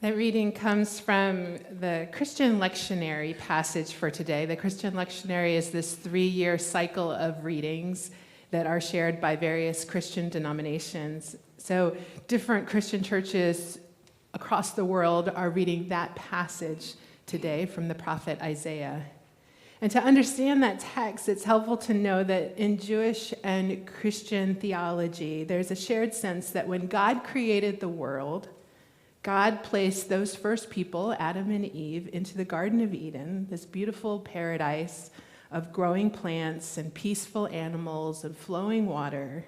That reading comes from the Christian lectionary passage for today. The Christian lectionary is this 3-year cycle of readings that are shared by various Christian denominations. So different Christian churches across the world are reading that passage today from the prophet Isaiah. And to understand that text, it's helpful to know that in Jewish and Christian theology, there's a shared sense that when God created the world, God placed those first people, Adam and Eve, into the Garden of Eden, this beautiful paradise of growing plants and peaceful animals and flowing water.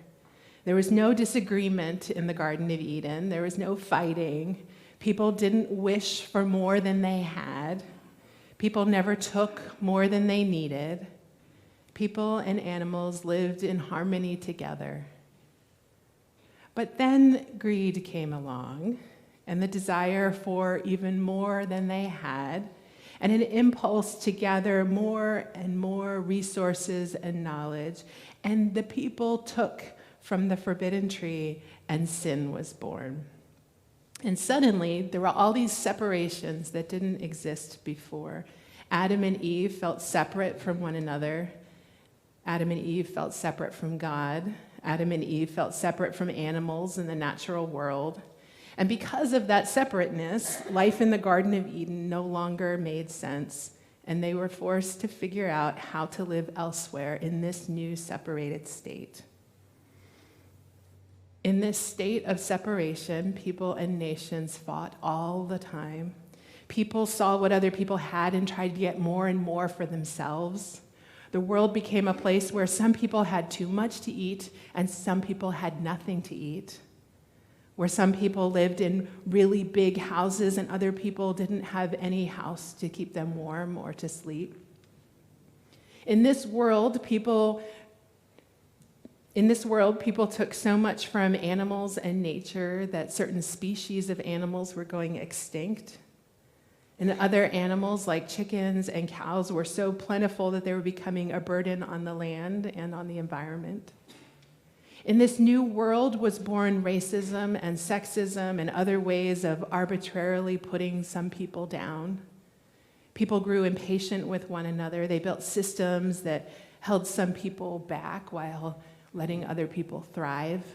There was no disagreement in the Garden of Eden. There was no fighting. People didn't wish for more than they had. People never took more than they needed. People and animals lived in harmony together. But then greed came along, and the desire for even more than they had, and an impulse to gather more and more resources and knowledge. And the people took from the forbidden tree, and sin was born. And suddenly, there were all these separations that didn't exist before. Adam and Eve felt separate from one another. Adam and Eve felt separate from God. Adam and Eve felt separate from animals in the natural world. And because of that separateness, life in the Garden of Eden no longer made sense, and they were forced to figure out how to live elsewhere in this new separated state. In this state of separation, people and nations fought all the time. People saw what other people had and tried to get more and more for themselves. The world became a place where some people had too much to eat and some people had nothing to eat, where some people lived in really big houses and other people didn't have any house to keep them warm or to sleep. In this world, people took so much from animals and nature that certain species of animals were going extinct. And other animals like chickens and cows were so plentiful that they were becoming a burden on the land and on the environment. In this new world was born racism and sexism and other ways of arbitrarily putting some people down. People grew impatient with one another. They built systems that held some people back while letting other people thrive.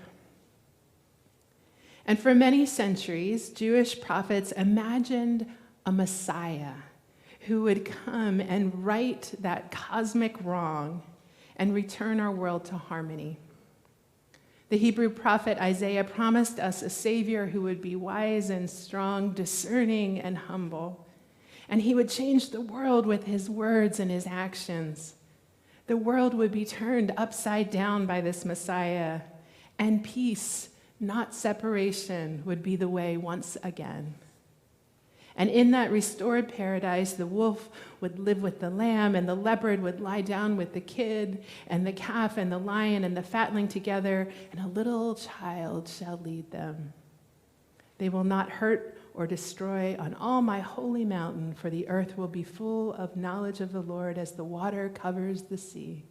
And for many centuries, Jewish prophets imagined a Messiah who would come and right that cosmic wrong and return our world to harmony. The Hebrew prophet Isaiah promised us a Savior who would be wise and strong, discerning and humble, and he would change the world with his words and his actions. The world would be turned upside down by this Messiah, and peace, not separation, would be the way once again. And in that restored paradise, the wolf would live with the lamb, and the leopard would lie down with the kid, and the calf and the lion and the fatling together, and a little child shall lead them. They will not hurt or destroy on all my holy mountain, for the earth will be full of knowledge of the Lord as the water covers the sea.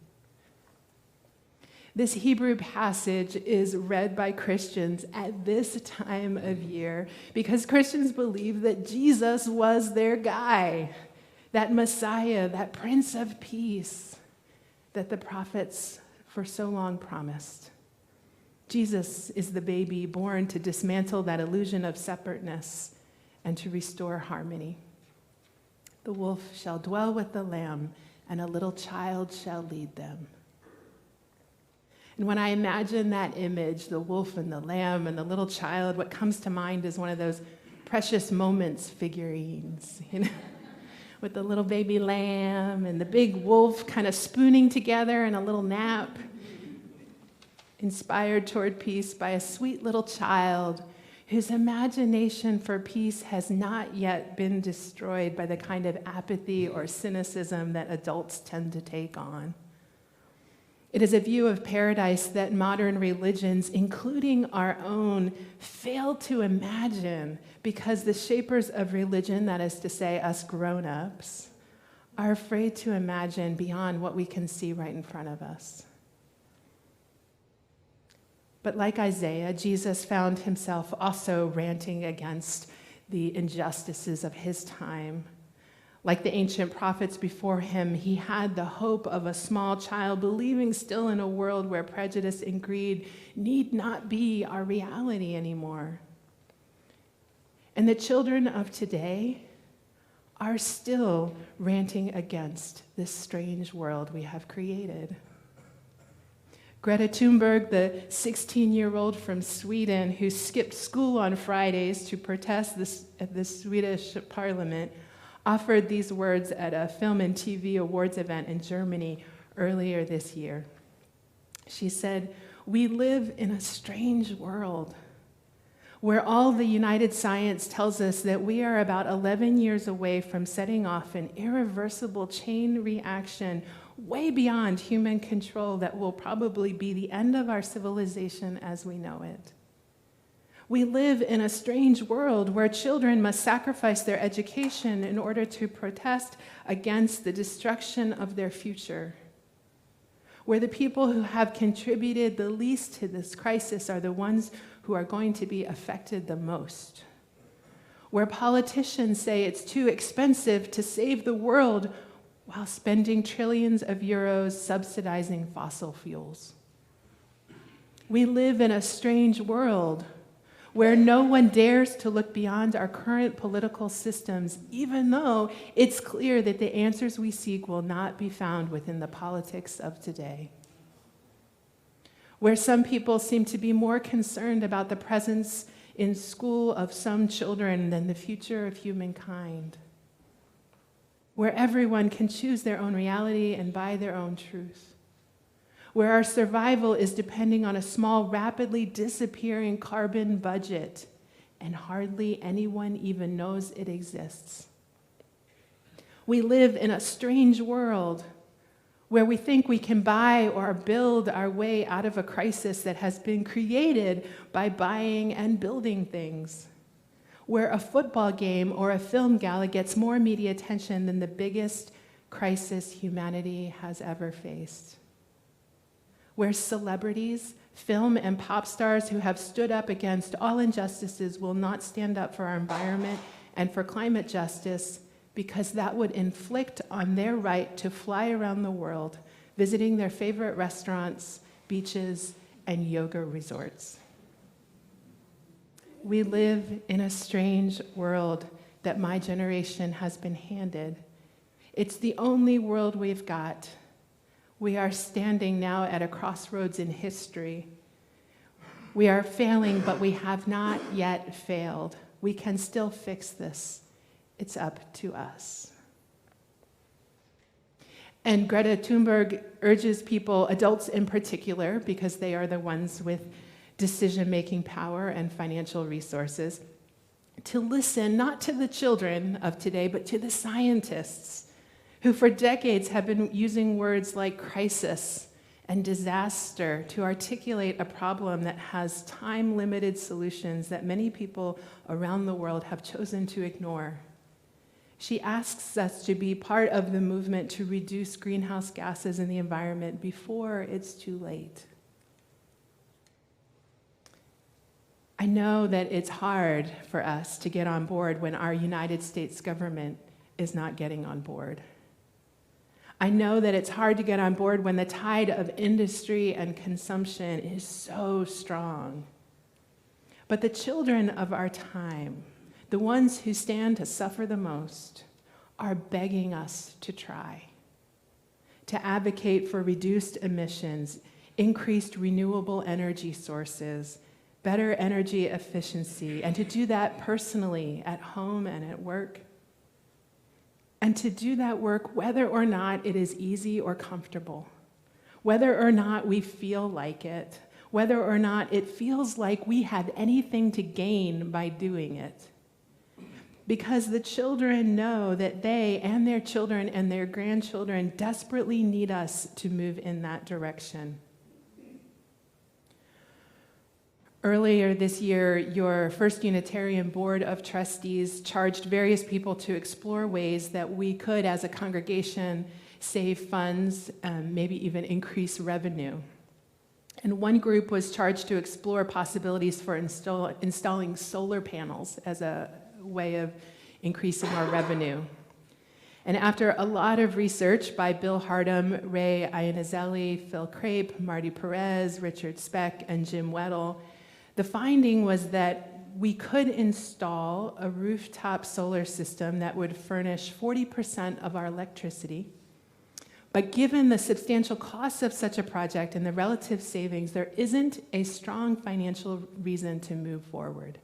This Hebrew passage is read by Christians at this time of year because Christians believe that Jesus was their guy, that Messiah, that Prince of Peace that the prophets for so long promised. Jesus is the baby born to dismantle that illusion of separateness and to restore harmony. The wolf shall dwell with the lamb, and a little child shall lead them. And when I imagine that image, the wolf and the lamb and the little child, what comes to mind is one of those precious moments figurines, with the little baby lamb and the big wolf kind of spooning together in a little nap, inspired toward peace by a sweet little child whose imagination for peace has not yet been destroyed by the kind of apathy or cynicism that adults tend to take on. It is a view of paradise that modern religions, including our own, fail to imagine because the shapers of religion, that is to say, us grown-ups, are afraid to imagine beyond what we can see right in front of us. But like Isaiah, Jesus found himself also ranting against the injustices of his time. Like the ancient prophets before him, he had the hope of a small child believing still in a world where prejudice and greed need not be our reality anymore. And the children of today are still ranting against this strange world we have created. Greta Thunberg, the 16-year-old from Sweden who skipped school on Fridays to protest at the Swedish parliament, offered these words at a film and TV awards event in Germany earlier this year. She said, "We live in a strange world where all the United Science tells us that we are about 11 years away from setting off an irreversible chain reaction way beyond human control that will probably be the end of our civilization as we know it. We live in a strange world where children must sacrifice their education in order to protest against the destruction of their future, where the people who have contributed the least to this crisis are the ones who are going to be affected the most, where politicians say it's too expensive to save the world while spending trillions of euros subsidizing fossil fuels. We live in a strange world where no one dares to look beyond our current political systems, even though it's clear that the answers we seek will not be found within the politics of today. Where some people seem to be more concerned about the presence in school of some children than the future of humankind. Where everyone can choose their own reality and buy their own truth. Where our survival is depending on a small, rapidly disappearing carbon budget, and hardly anyone even knows it exists. We live in a strange world where we think we can buy or build our way out of a crisis that has been created by buying and building things. Where a football game or a film gala gets more media attention than the biggest crisis humanity has ever faced. Where celebrities, film and pop stars who have stood up against all injustices will not stand up for our environment and for climate justice because that would inflict on their right to fly around the world, visiting their favorite restaurants, beaches, and yoga resorts. We live in a strange world that my generation has been handed. It's the only world we've got. We are standing now at a crossroads in history. We are failing, but we have not yet failed. We can still fix this. It's up to us. And Greta Thunberg urges people, adults in particular, because they are the ones with decision-making power and financial resources, to listen not to the children of today, but to the scientists who for decades have been using words like crisis and disaster to articulate a problem that has time-limited solutions that many people around the world have chosen to ignore. She asks us to be part of the movement to reduce greenhouse gases in the environment before it's too late. I know that it's hard for us to get on board when our United States government is not getting on board. I know that it's hard to get on board when the tide of industry and consumption is so strong. But the children of our time, the ones who stand to suffer the most, are begging us to try, to advocate for reduced emissions, increased renewable energy sources, better energy efficiency, and to do that personally at home and at work. And to do that work whether or not it is easy or comfortable, whether or not we feel like it, whether or not it feels like we have anything to gain by doing it. Because the children know that they and their children and their grandchildren desperately need us to move in that direction. Earlier this year, your First Unitarian Board of Trustees charged various people to explore ways that we could, as a congregation, save funds, maybe even increase revenue. And one group was charged to explore possibilities for installing solar panels as a way of increasing our revenue. And after a lot of research by Bill Hardam, Ray Iannizelli, Phil Crape, Marty Perez, Richard Speck, and Jim Weddle, the finding was that we could install a rooftop solar system that would furnish 40% of our electricity. But given the substantial costs of such a project and the relative savings, there isn't a strong financial reason to move forward.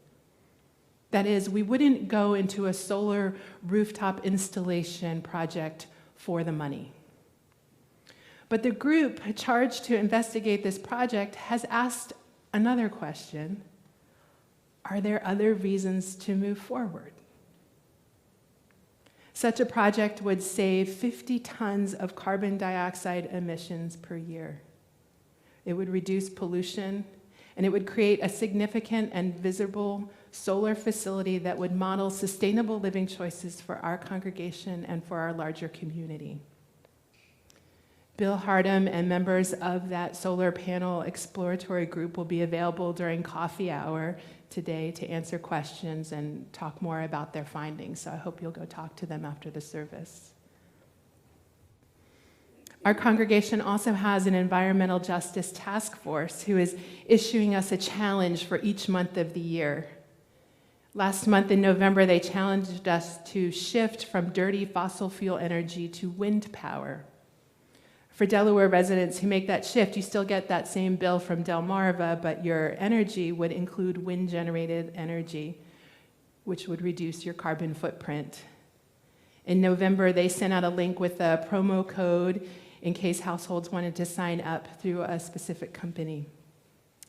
That is, we wouldn't go into a solar rooftop installation project for the money. But the group charged to investigate this project has asked another question: are there other reasons to move forward? Such a project would save 50 tons of carbon dioxide emissions per year. It would reduce pollution, and it would create a significant and visible solar facility that would model sustainable living choices for our congregation and for our larger community. Bill Hardam and members of that solar panel exploratory group will be available during coffee hour today to answer questions and talk more about their findings. So I hope you'll go talk to them after the service. Our congregation also has an environmental justice task force who is issuing us a challenge for each month of the year. Last month in November, they challenged us to shift from dirty fossil fuel energy to wind power. For Delaware residents who make that shift, you still get that same bill from Delmarva, but your energy would include wind-generated energy, which would reduce your carbon footprint. In November, they sent out a link with a promo code in case households wanted to sign up through a specific company.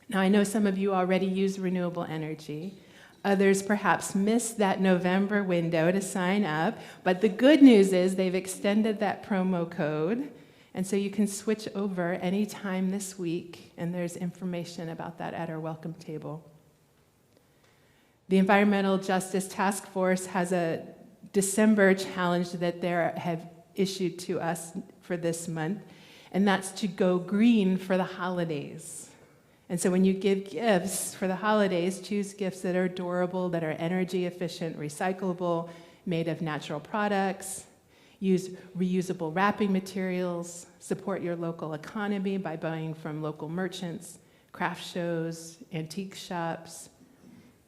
Now, I know some of you already use renewable energy. Others perhaps missed that November window to sign up, but the good news is they've extended that promo code, and so you can switch over anytime this week, and there's information about that at our welcome table. The Environmental Justice Task Force has a December challenge that they have issued to us for this month, and that's to go green for the holidays. And so when you give gifts for the holidays, choose gifts that are durable, that are energy efficient, recyclable, made of natural products. Use reusable wrapping materials. Support your local economy by buying from local merchants, craft shows, antique shops.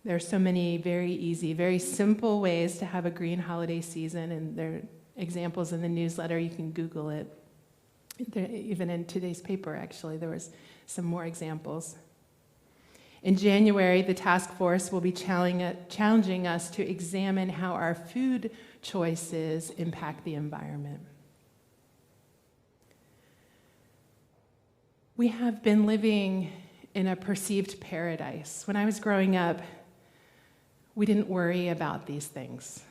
There are so many very easy, very simple ways to have a green holiday season, and there are examples in the newsletter. You can Google it. Even in today's paper, actually, there was some more examples. In January, the task force will be challenging us to examine how our food choices impact the environment. We have been living in a perceived paradise. When I was growing up, we didn't worry about these things.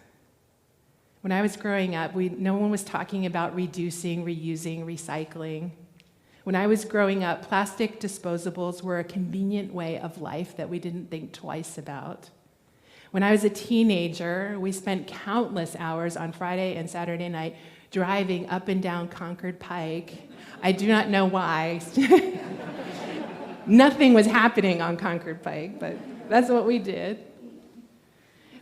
When I was growing up, no one was talking about reducing, reusing, recycling. When I was growing up, plastic disposables were a convenient way of life that we didn't think twice about. When I was a teenager, we spent countless hours on Friday and Saturday night driving up and down Concord Pike. I do not know why. Nothing was happening on Concord Pike, but that's what we did.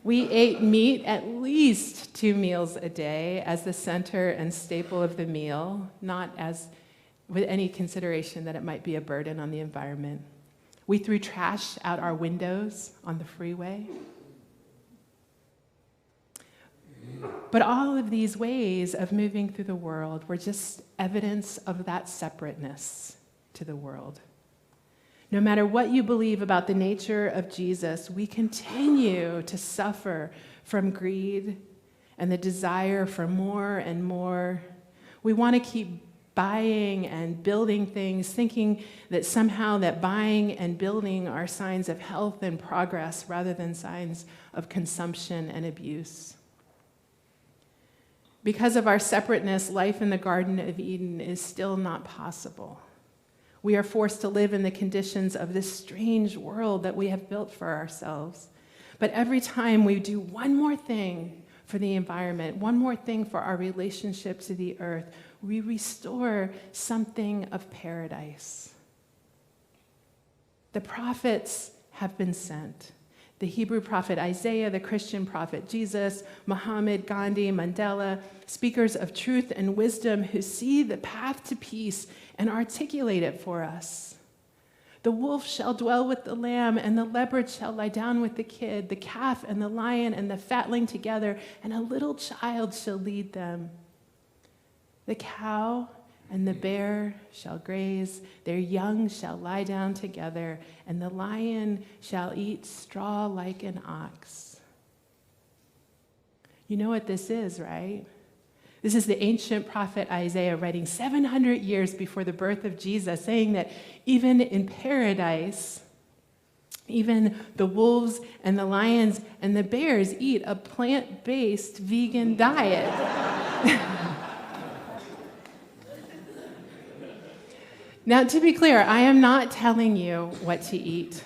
We ate meat at least 2 meals a day as the center and staple of the meal, not as with any consideration that it might be a burden on the environment. We threw trash out our windows on the freeway. But all of these ways of moving through the world were just evidence of that separateness to the world. No matter what you believe about the nature of Jesus, we continue to suffer from greed and the desire for more and more. We want to keep buying and building things, thinking that somehow that buying and building are signs of health and progress rather than signs of consumption and abuse. Because of our separateness, life in the Garden of Eden is still not possible. We are forced to live in the conditions of this strange world that we have built for ourselves. But every time we do one more thing for the environment, one more thing for our relationship to the earth, we restore something of paradise. The prophets have been sent. The Hebrew prophet Isaiah, the Christian prophet Jesus, Muhammad, Gandhi, Mandela, speakers of truth and wisdom who see the path to peace and articulate it for us. The wolf shall dwell with the lamb, and the leopard shall lie down with the kid, the calf and the lion and the fatling together, and a little child shall lead them. The cow and the bear shall graze, their young shall lie down together, and the lion shall eat straw like an ox. You know what this is, right? This is the ancient prophet Isaiah writing 700 years before the birth of Jesus, saying that even in paradise, even the wolves and the lions and the bears eat a plant-based vegan diet. Now, to be clear, I am not telling you what to eat.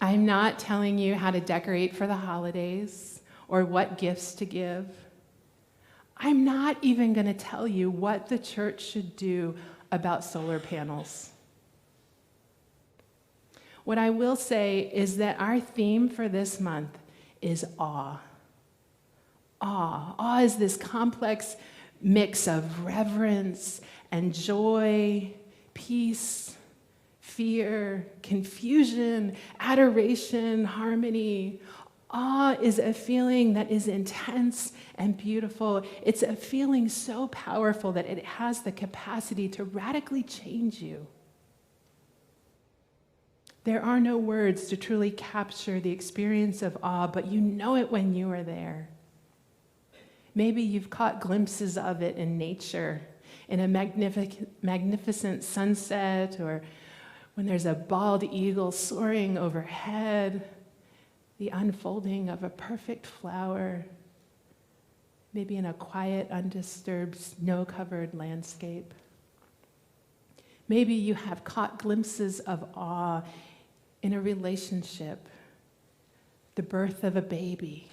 I'm not telling you how to decorate for the holidays or what gifts to give. I'm not even going to tell you what the church should do about solar panels. What I will say is that our theme for this month is awe. Awe. Awe is this complex mix of reverence and joy, peace, fear, confusion, adoration, harmony. Awe is a feeling that is intense and beautiful. It's a feeling so powerful that it has the capacity to radically change you. There are no words to truly capture the experience of awe, but you know it when you are there. Maybe you've caught glimpses of it in nature, in a magnificent sunset, or when there's a bald eagle soaring overhead, the unfolding of a perfect flower, maybe in a quiet, undisturbed, snow-covered landscape. Maybe you have caught glimpses of awe in a relationship, the birth of a baby,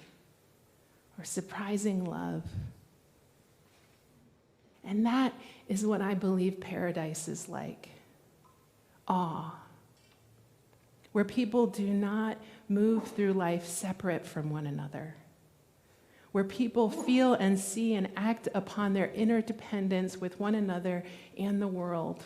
or surprising love. And that is what I believe paradise is like. Awe. Where people do not move through life separate from one another. Where people feel and see and act upon their interdependence with one another and the world.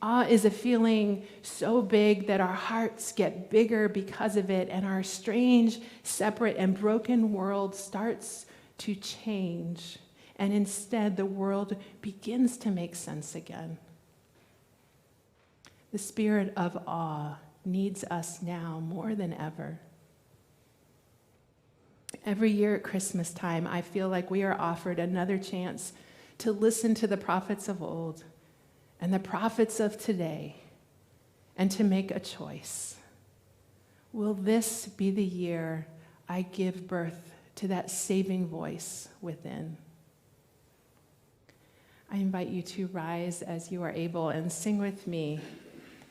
Awe is a feeling so big that our hearts get bigger because of it, and our strange, separate, and broken world starts to change. And instead, the world begins to make sense again. The spirit of awe needs us now more than ever. Every year at Christmas time, I feel like we are offered another chance to listen to the prophets of old and the prophets of today, and to make a choice. Will this be the year I give birth to that saving voice within? I invite you to rise as you are able and sing with me